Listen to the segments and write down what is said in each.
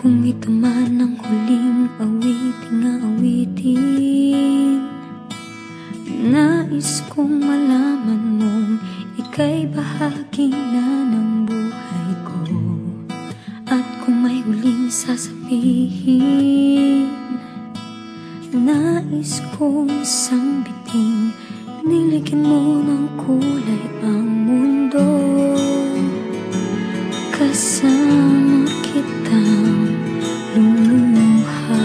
Kung itaman ang huling awiting, nais kong malaman mong ika'y bahagi na ng buhay ko. At kung may huling sasabihin, nais kong sambiting, niligyan mo ng kulay ang mundo. Kasama kitang lumuha,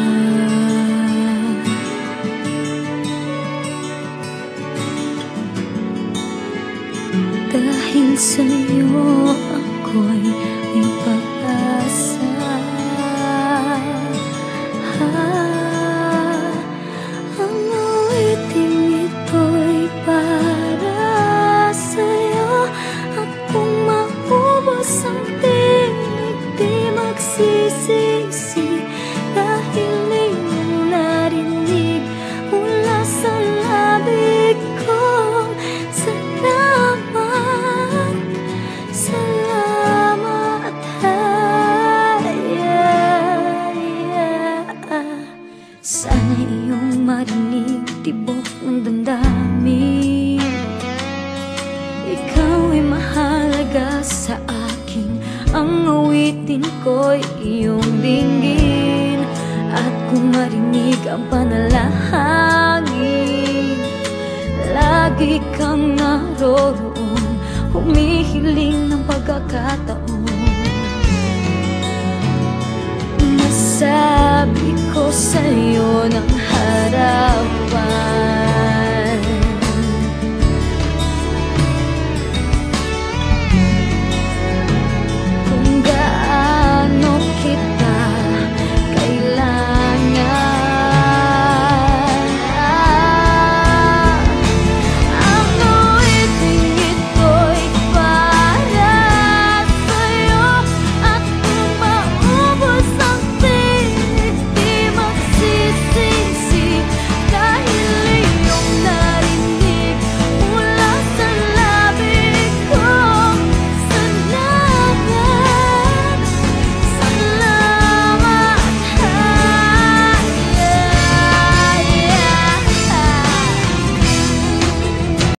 dahil sa'yo ako'y may pag-asa. Ang awiting ito'y para sa'yo, at kung maubos ang tinig, di magsisisi, dahil iyong narinig mula sa labig ko. Salamat, salamat, sana iyong marinig tibok ng damdamin. Ikaw ay mahalaga sa akin, ang awitin ko'y iyong dinggin. At kung marinig ang panalangin, lagi kang naroroon, humihiling ng pagkakataon.